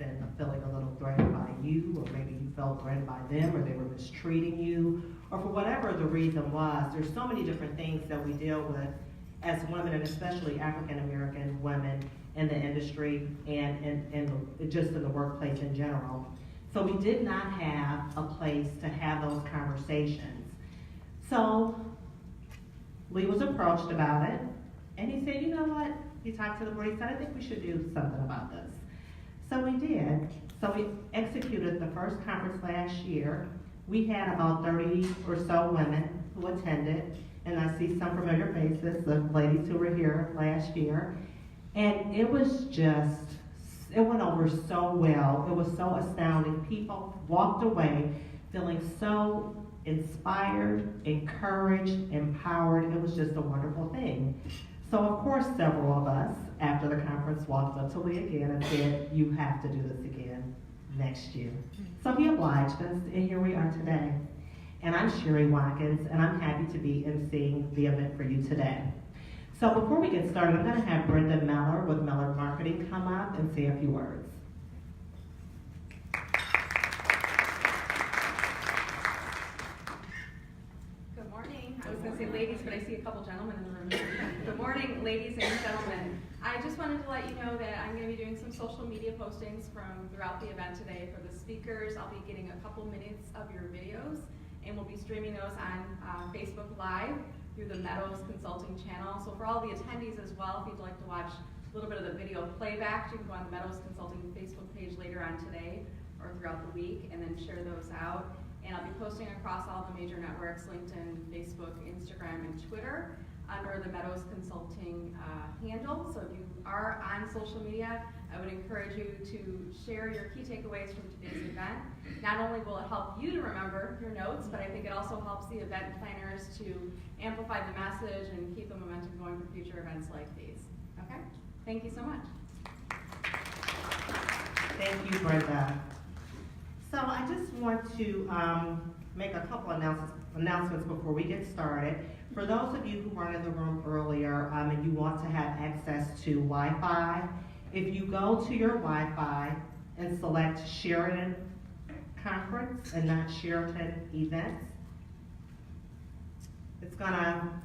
been feeling a little threatened by you, or maybe you felt threatened by them, or they were mistreating you, or for whatever the reason was. There's so many different things that we deal with as women, and especially African American women in the industry and just in the workplace in general. So we did not have a place to have those conversations. So Lee was approached about it, and he said, you know what? He talked to the board, he said, I think we should do something about this. So we did. So we executed the first conference last year. We had about 30 or so women who attended, and I see some familiar faces of ladies who were here last year. And it was just, it went over so well. It was so astounding. People walked away feeling so inspired, encouraged, empowered. It was just a wonderful thing. So of course, several of us after the conference walked up to Lee again and said, you have to do this again next year. So he obliged us, and here we are today. And I'm Sharri Watkins, and I'm happy to be emceeing the event for you today. So before we get started, I'm gonna have Brenda Meller with Meller Marketing come up and say a few words. Good morning. I was going to say ladies, but I see a couple gentlemen in the room. Good morning, ladies and gentlemen. I just wanted to let you know that I'm going to be doing some social media postings from throughout the event today for the speakers. I'll be getting a couple minutes of your videos, and we'll be streaming those on Facebook Live through the Meadows Consulting channel. So for all the attendees as well, if you'd like to watch a little bit of the video playback, you can go on the Meadows Consulting Facebook page later on today or throughout the week and then share those out. And I'll be posting across all the major networks, LinkedIn, Facebook, Instagram, and Twitter under the Meadows Consulting handle. So if you are on social media, I would encourage you to share your key takeaways from today's event. Not only will it help you to remember your notes, but I think it also helps the event planners to amplify the message and keep the momentum going for future events like these. Okay? Thank you so much. Thank you, Brenda. So I just want to make a couple announcements before we get started. For those of you who weren't in the room earlier and you want to have access to Wi-Fi, if you go to your Wi-Fi and select Sheridan Conference and not Sheraton Events, it's gonna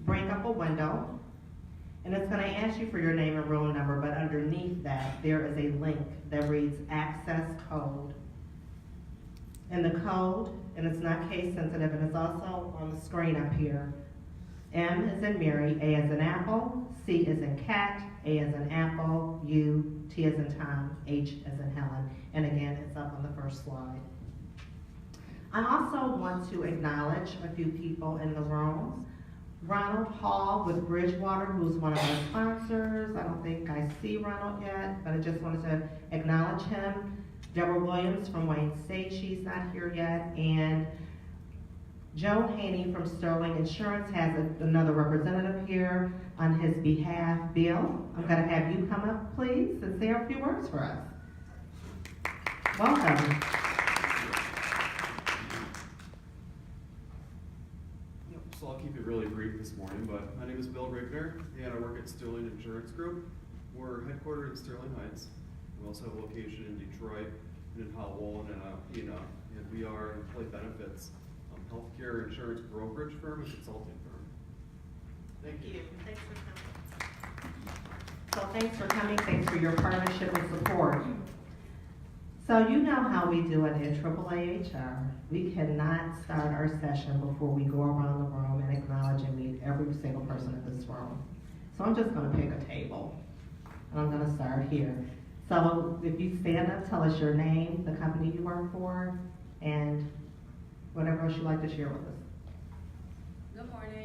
bring up a window and it's gonna ask you for your name and room number, but underneath that there is a link that reads access code. And the code, and it's not case sensitive, and it's also on the screen up here. M as in Mary, A as in Apple, C as in cat, A as in apple, U, T as in Tom, H as in Helen. And again, it's up on the first slide. I also want to acknowledge a few people in the room. Ronald Hall with Bridgewater, who's one of our sponsors. I don't think I see Ronald yet, but I just wanted to acknowledge him. Deborah Williams from Wayne State, she's not here yet, and Joe Haney from Sterling Insurance has another representative here on his behalf. Bill, I'm going to have you come up, please, and say a few words for us. Welcome. So I'll keep it really brief this morning, but my name is Bill Rigner, and I work at Sterling Insurance Group. We're headquartered in Sterling Heights. We also have a location in Detroit, and in Howell, and in Alpena, and we are an employee benefits, healthcare insurance brokerage firm and consulting firm. Thank you. Thanks for coming. So thanks for coming. Thanks for your partnership and support. So you know how we do it at NAAAHR. We cannot start our session before we go around the room and acknowledge and meet every single person in this room. So I'm just going to pick a table. And I'm going to start here. So if you stand up, tell us your name, the company you work for, and whatever else you'd like to share with us. Good morning.